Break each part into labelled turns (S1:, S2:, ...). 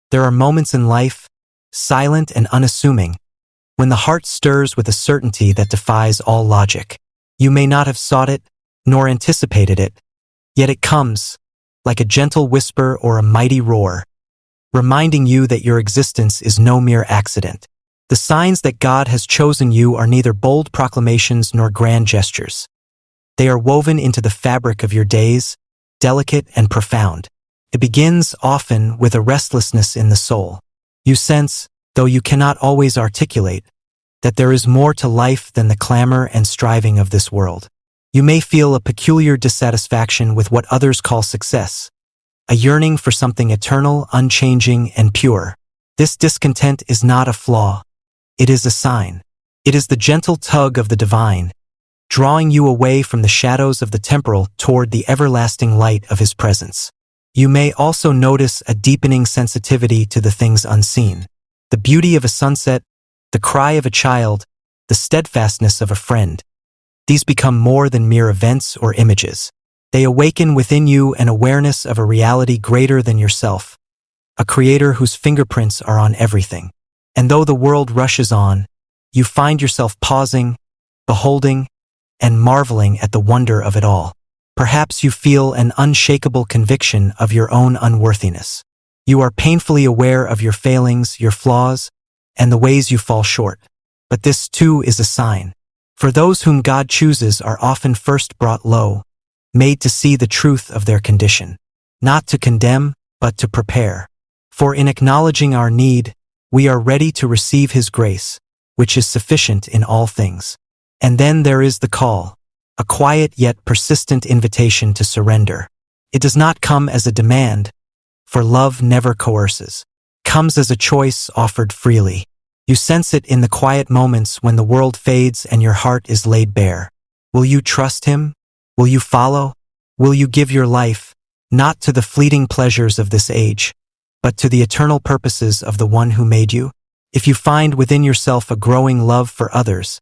S1: There are moments in life, silent and unassuming, when the heart stirs with a certainty that defies all logic. You may not have sought it, nor anticipated it, yet it comes, like a gentle whisper or a mighty roar, reminding you that your existence is no mere accident. The signs that God has chosen you are neither bold proclamations nor grand gestures. They are woven into the fabric of your days, delicate and profound. It begins often with a restlessness in the soul. You sense, though you cannot always articulate, that there is more to life than the clamor and striving of this world. You may feel a peculiar dissatisfaction with what others call success, a yearning for something eternal, unchanging, and pure. This discontent is not a flaw. It is a sign. It is the gentle tug of the divine, drawing you away from the shadows of the temporal toward the everlasting light of his presence. You may also notice a deepening sensitivity to the things unseen. The beauty of a sunset, the cry of a child, the steadfastness of a friend. These become more than mere events or images. They awaken within you an awareness of a reality greater than yourself, a creator whose fingerprints are on everything. And though the world rushes on, you find yourself pausing, beholding, and marveling at the wonder of it all. Perhaps you feel an unshakable conviction of your own unworthiness. You are painfully aware of your failings, your flaws, and the ways you fall short. But this too is a sign. For those whom God chooses are often first brought low, made to see the truth of their condition, not to condemn, but to prepare. For in acknowledging our need, we are ready to receive his grace, which is sufficient in all things. And then there is the call, a quiet yet persistent invitation to surrender. It does not come as a demand, for love never coerces. It comes as a choice offered freely. You sense it in the quiet moments when the world fades and your heart is laid bare. Will you trust him? Will you follow? Will you give your life, not to the fleeting pleasures of this age, but to the eternal purposes of the one who made you? If you find within yourself a growing love for others,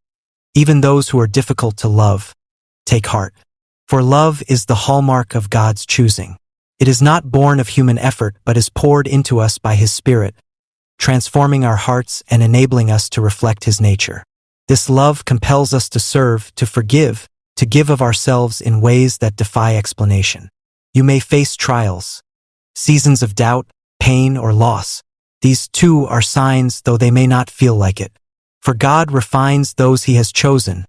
S1: even those who are difficult to love, take heart. For love is the hallmark of God's choosing. It is not born of human effort but is poured into us by his Spirit, transforming our hearts and enabling us to reflect his nature. This love compels us to serve, to forgive, to give of ourselves in ways that defy explanation. You may face trials, seasons of doubt, pain, or loss. These too are signs, though they may not feel like it. For God refines those he has chosen,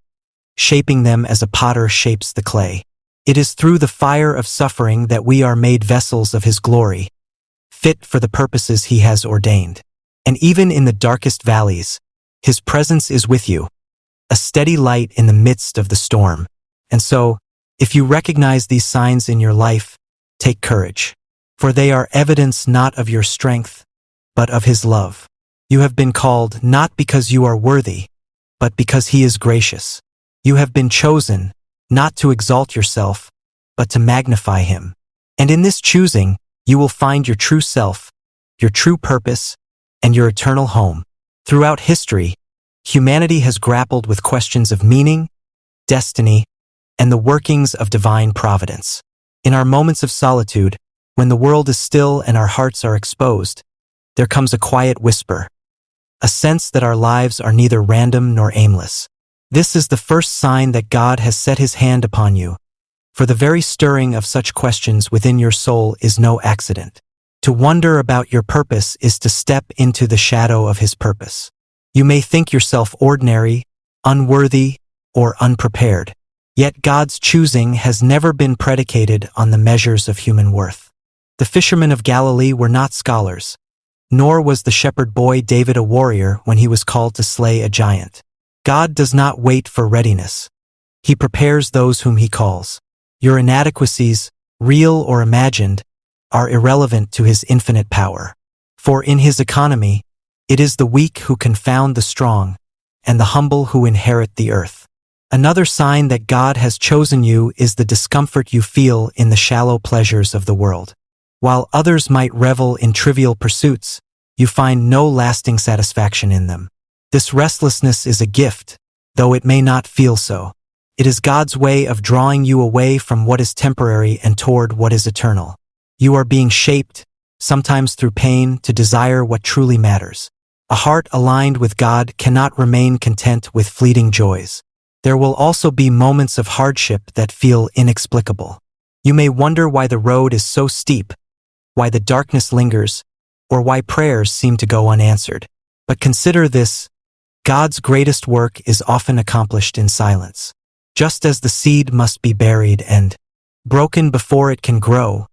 S1: shaping them as a potter shapes the clay. It is through the fire of suffering that we are made vessels of his glory, fit for the purposes he has ordained. And even in the darkest valleys, his presence is with you, a steady light in the midst of the storm. And so, if you recognize these signs in your life, take courage, for they are evidence not of your strength, but of his love. You have been called not because you are worthy, but because he is gracious. You have been chosen, not to exalt yourself, but to magnify him. And in this choosing, you will find your true self, your true purpose, and your eternal home. Throughout history, humanity has grappled with questions of meaning, destiny, and the workings of divine providence. In our moments of solitude, when the world is still and our hearts are exposed, there comes a quiet whisper, a sense that our lives are neither random nor aimless. This is the first sign that God has set his hand upon you, for the very stirring of such questions within your soul is no accident. To wonder about your purpose is to step into the shadow of his purpose. You may think yourself ordinary, unworthy, or unprepared, yet God's choosing has never been predicated on the measures of human worth. The fishermen of Galilee were not scholars, nor was the shepherd boy David a warrior when he was called to slay a giant. God does not wait for readiness. He prepares those whom he calls. Your inadequacies, real or imagined, are irrelevant to his infinite power. For in his economy, it is the weak who confound the strong, and the humble who inherit the earth. Another sign that God has chosen you is the discomfort you feel in the shallow pleasures of the world. While others might revel in trivial pursuits, you find no lasting satisfaction in them. This restlessness is a gift, though it may not feel so. It is God's way of drawing you away from what is temporary and toward what is eternal. You are being shaped, sometimes through pain, to desire what truly matters. A heart aligned with God cannot remain content with fleeting joys. There will also be moments of hardship that feel inexplicable. You may wonder why the road is so steep, why the darkness lingers, or why prayers seem to go unanswered. But consider this: God's greatest work is often accomplished in silence. Just as the seed must be buried and broken before it can grow,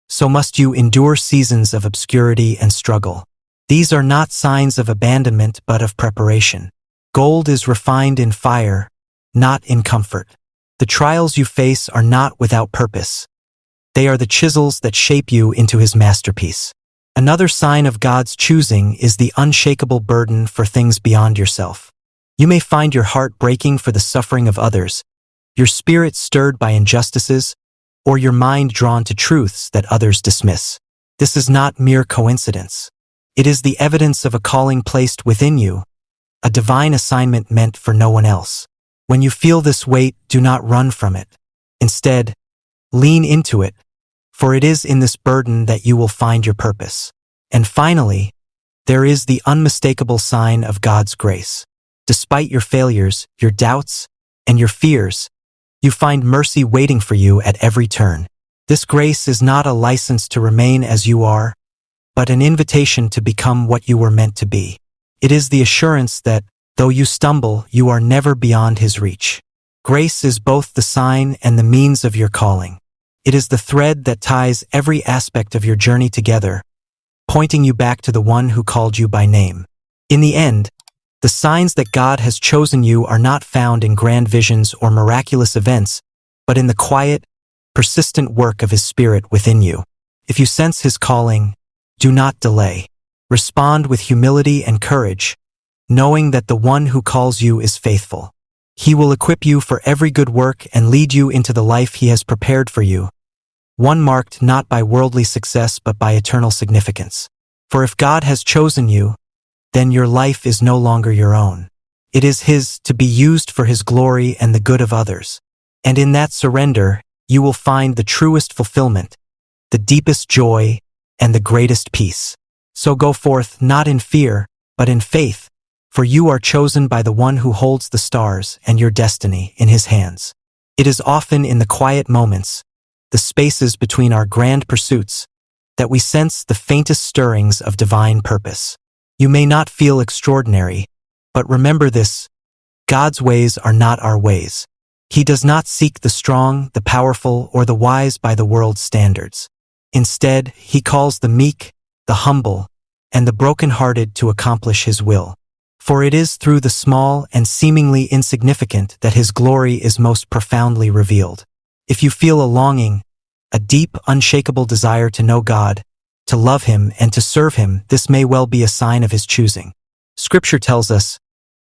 S1: so must you endure seasons of obscurity and struggle. These are not signs of abandonment but of preparation. Gold is refined in fire, not in comfort. The trials you face are not without purpose. They are the chisels that shape you into His masterpiece. Another sign of God's choosing is the unshakable burden for things beyond yourself. You may find your heart breaking for the suffering of others, your spirit stirred by injustices, or your mind drawn to truths that others dismiss. This is not mere coincidence. It is the evidence of a calling placed within you, a divine assignment meant for no one else. When you feel this weight, do not run from it. Instead, lean into it, for it is in this burden that you will find your purpose. And finally, there is the unmistakable sign of God's grace. Despite your failures, your doubts, and your fears, you find mercy waiting for you at every turn. This grace is not a license to remain as you are, but an invitation to become what you were meant to be. It is the assurance that, though you stumble, you are never beyond His reach. Grace is both the sign and the means of your calling. It is the thread that ties every aspect of your journey together, pointing you back to the one who called you by name. In the end, the signs that God has chosen you are not found in grand visions or miraculous events, but in the quiet, persistent work of His Spirit within you. If you sense His calling, do not delay. Respond with humility and courage, knowing that the one who calls you is faithful. He will equip you for every good work and lead you into the life He has prepared for you, one marked not by worldly success but by eternal significance. For if God has chosen you, then your life is no longer your own. It is His, to be used for His glory and the good of others. And in that surrender, you will find the truest fulfillment, the deepest joy, and the greatest peace. So go forth not in fear, but in faith, for you are chosen by the one who holds the stars and your destiny in His hands. It is often in the quiet moments, the spaces between our grand pursuits, that we sense the faintest stirrings of divine purpose. You may not feel extraordinary, but remember this: God's ways are not our ways. He does not seek the strong, the powerful, or the wise by the world's standards. Instead, He calls the meek, the humble, and the broken-hearted to accomplish His will. For it is through the small and seemingly insignificant that His glory is most profoundly revealed. If you feel a longing, a deep, unshakable desire to know God, to love Him, and to serve Him, this may well be a sign of His choosing. Scripture tells us,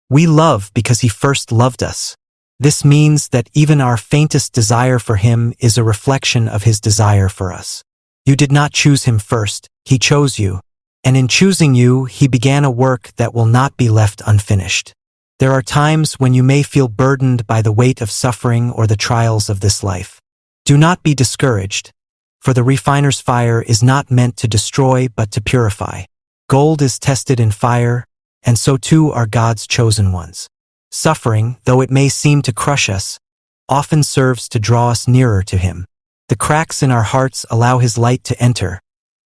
S1: "We love because He first loved us." This means that even our faintest desire for Him is a reflection of His desire for us. You did not choose Him first, He chose you. And in choosing you, He began a work that will not be left unfinished. There are times when you may feel burdened by the weight of suffering or the trials of this life. Do not be discouraged, for the refiner's fire is not meant to destroy but to purify. Gold is tested in fire, and so too are God's chosen ones. Suffering, though it may seem to crush us, often serves to draw us nearer to Him. The cracks in our hearts allow His light to enter,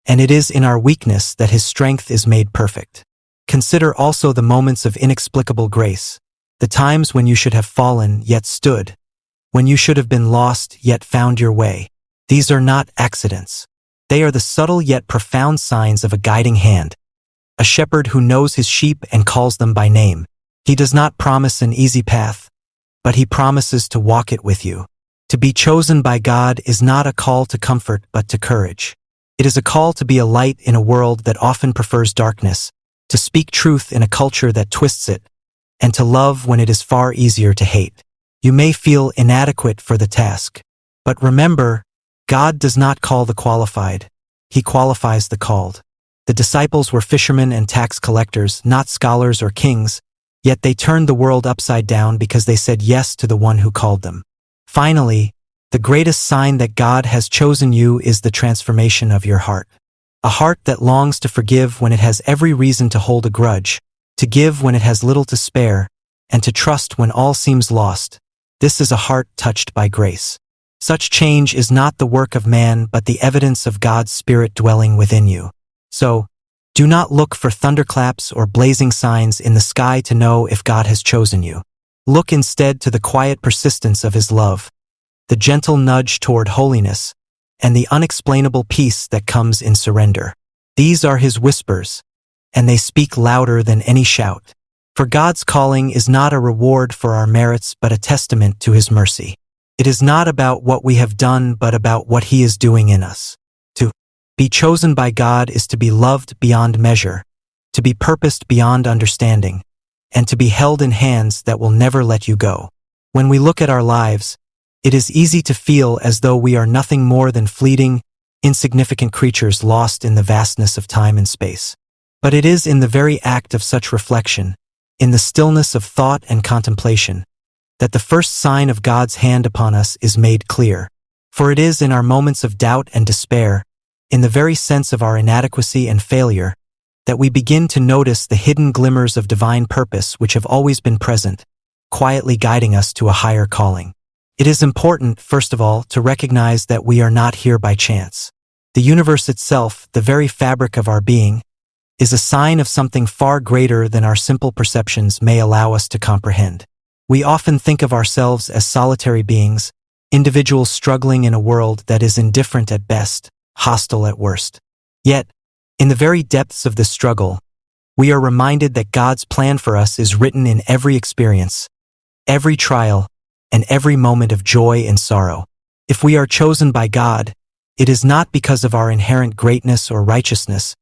S1: and it is in our weakness that His strength is made perfect. Consider also the moments of inexplicable grace, the times when you should have fallen yet stood, when you should have been lost yet found your way. These are not accidents. They are the subtle yet profound signs of a guiding hand, a shepherd who knows his sheep and calls them by name. He does not promise an easy path, but He promises to walk it with you. To be chosen by God is not a call to comfort but to courage. It is a call to be a light in a world that often prefers darkness, to speak truth in a culture that twists it, and to love when it is far easier to hate. You may feel inadequate for the task, but remember, God does not call the qualified. He qualifies the called. The disciples were fishermen and tax collectors, not scholars or kings, yet they turned the world upside down because they said yes to the one who called them. Finally, the greatest sign that God has chosen you is the transformation of your heart. A heart that longs to forgive when it has every reason to hold a grudge, to give when it has little to spare, and to trust when all seems lost. This is a heart touched by grace. Such change is not the work of man but the evidence of God's Spirit dwelling within you. So, do not look for thunderclaps or blazing signs in the sky to know if God has chosen you. Look instead to the quiet persistence of His love, the gentle nudge toward holiness, and the unexplainable peace that comes in surrender. These are His whispers, and they speak louder than any shout. For God's calling is not a reward for our merits but a testament to His mercy. It is not about what we have done but about what He is doing in us. To be chosen by God is to be loved beyond measure, to be purposed beyond understanding, and to be held in hands that will never let you go. When we look at our lives, it is easy to feel as though we are nothing more than fleeting, insignificant creatures lost in the vastness of time and space. But it is in the very act of such reflection, in the stillness of thought and contemplation, that the first sign of God's hand upon us is made clear. For it is in our moments of doubt and despair, in the very sense of our inadequacy and failure, that we begin to notice the hidden glimmers of divine purpose which have always been present, quietly guiding us to a higher calling. It is important, first of all, to recognize that we are not here by chance. The universe itself, the very fabric of our being, is a sign of something far greater than our simple perceptions may allow us to comprehend. We often think of ourselves as solitary beings, individuals struggling in a world that is indifferent at best, hostile at worst. Yet, in the very depths of this struggle, we are reminded that God's plan for us is written in every experience, every trial, and every moment of joy and sorrow. If we are chosen by God, it is not because of our inherent greatness or righteousness,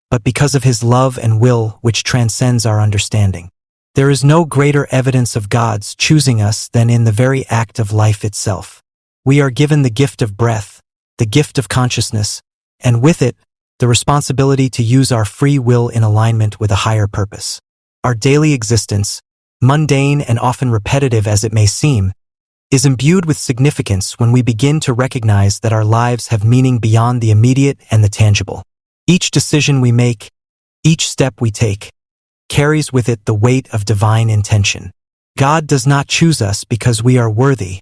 S1: but because of His love and will which transcends our understanding. There is no greater evidence of God's choosing us than in the very act of life itself. We are given the gift of breath, the gift of consciousness, and with it, the responsibility to use our free will in alignment with a higher purpose. Our daily existence, mundane and often repetitive as it may seem, is imbued with significance when we begin to recognize that our lives have meaning beyond the immediate and the tangible. Each decision we make, each step we take, carries with it the weight of divine intention. God does not choose us because we are worthy,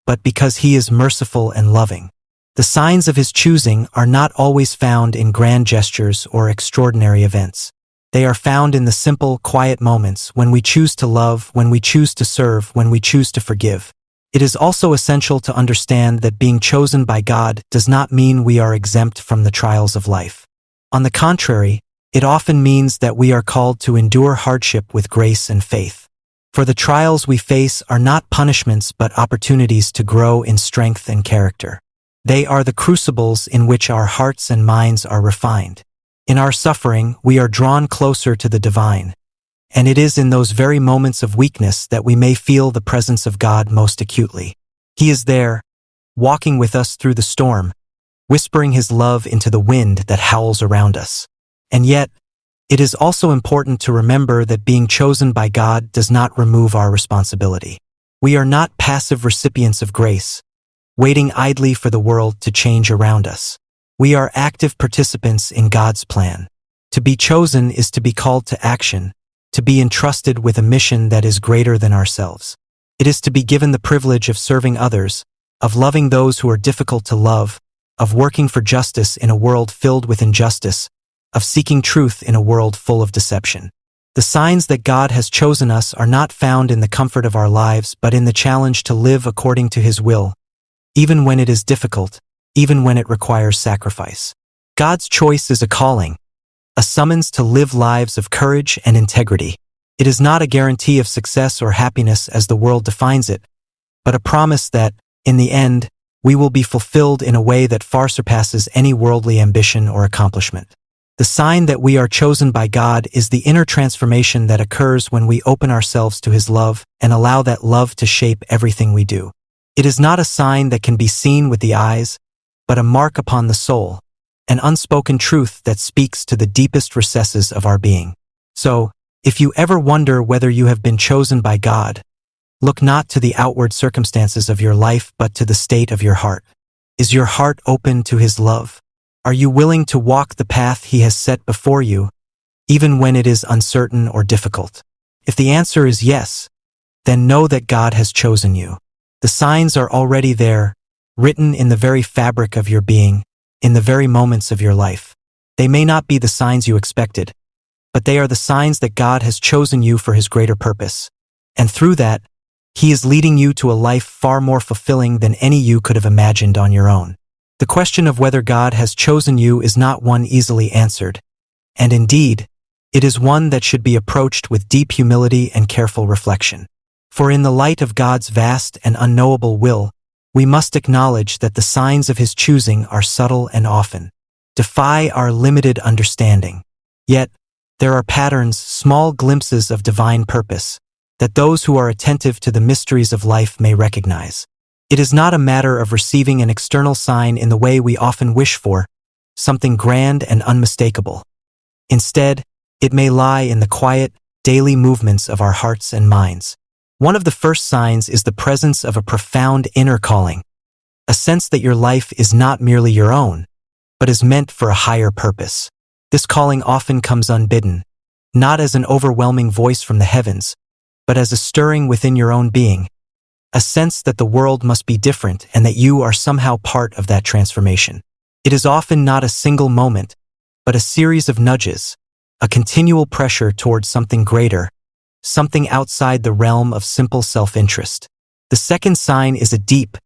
S1: but because He is merciful and loving. The signs of His choosing are not always found in grand gestures or extraordinary events. They are found in the simple, quiet moments when we choose to love, when we choose to serve, when we choose to forgive. It is also essential to understand that being chosen by God does not mean we are exempt from the trials of life. On the contrary, it often means that we are called to endure hardship with grace and faith. For the trials we face are not punishments but opportunities to grow in strength and character. They are the crucibles in which our hearts and minds are refined. In our suffering, we are drawn closer to the divine, and it is in those very moments of weakness that we may feel the presence of God most acutely. He is there, walking with us through the storm, whispering His love into the wind that howls around us. And yet, it is also important to remember that being chosen by God does not remove our responsibility. We are not passive recipients of grace, waiting idly for the world to change around us. We are active participants in God's plan. To be chosen is to be called to action, to be entrusted with a mission that is greater than ourselves. It is to be given the privilege of serving others, of loving those who are difficult to love, of working for justice in a world filled with injustice, of seeking truth in a world full of deception. The signs that God has chosen us are not found in the comfort of our lives but in the challenge to live according to His will, even when it is difficult, even when it requires sacrifice. God's choice is a calling, a summons to live lives of courage and integrity. It is not a guarantee of success or happiness as the world defines it, but a promise that, in the end, we will be fulfilled in a way that far surpasses any worldly ambition or accomplishment. The sign that we are chosen by God is the inner transformation that occurs when we open ourselves to His love and allow that love to shape everything we do. It is not a sign that can be seen with the eyes, but a mark upon the soul, an unspoken truth that speaks to the deepest recesses of our being. So, if you ever wonder whether you have been chosen by God, look not to the outward circumstances of your life but to the state of your heart. Is your heart open to His love? Are you willing to walk the path He has set before you, even when it is uncertain or difficult? If the answer is yes, then know that God has chosen you. The signs are already there, written in the very fabric of your being, in the very moments of your life. They may not be the signs you expected, but they are the signs that God has chosen you for His greater purpose. And through that, He is leading you to a life far more fulfilling than any you could have imagined on your own. The question of whether God has chosen you is not one easily answered, and indeed, it is one that should be approached with deep humility and careful reflection. For in the light of God's vast and unknowable will, we must acknowledge that the signs of His choosing are subtle and often defy our limited understanding. Yet, there are patterns, small glimpses of divine purpose, that those who are attentive to the mysteries of life may recognize. It is not a matter of receiving an external sign in the way we often wish for, something grand and unmistakable. Instead, it may lie in the quiet, daily movements of our hearts and minds. One of the first signs is the presence of a profound inner calling, a sense that your life is not merely your own, but is meant for a higher purpose. This calling often comes unbidden, not as an overwhelming voice from the heavens, but as a stirring within your own being, a sense that the world must be different and that you are somehow part of that transformation. It is often not a single moment, but a series of nudges, a continual pressure towards something greater, something outside the realm of simple self-interest. The second sign is a deep,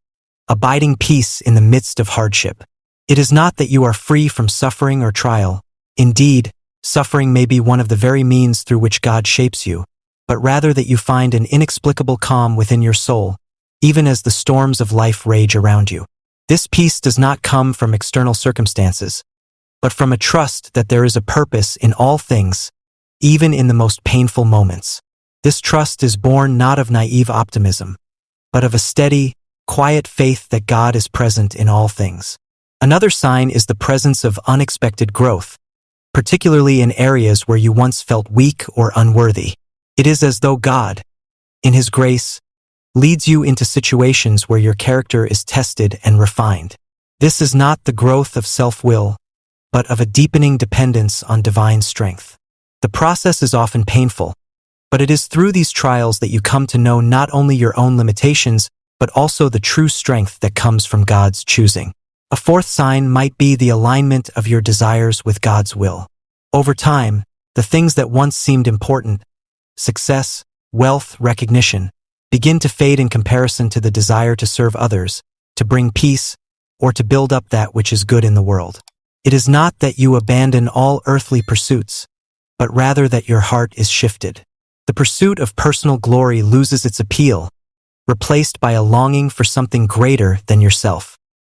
S1: abiding peace in the midst of hardship. It is not that you are free from suffering or trial. Indeed, suffering may be one of the very means through which God shapes you, but rather that you find an inexplicable calm within your soul, even as the storms of life rage around you. This peace does not come from external circumstances, but from a trust that there is a purpose in all things, even in the most painful moments. This trust is born not of naive optimism, but of a steady, quiet faith that God is present in all things. Another sign is the presence of unexpected growth, particularly in areas where you once felt weak or unworthy. It is as though God, in His grace, leads you into situations where your character is tested and refined. This is not the growth of self-will, but of a deepening dependence on divine strength. The process is often painful, but it is through these trials that you come to know not only your own limitations, but also the true strength that comes from God's choosing. A fourth sign might be the alignment of your desires with God's will. Over time, the things that once seemed important, success, wealth, recognition, begin to fade in comparison to the desire to serve others, to bring peace, or to build up that which is good in the world. It is not that you abandon all earthly pursuits, but rather that your heart is shifted. The pursuit of personal glory loses its appeal, replaced by a longing for something greater than yourself.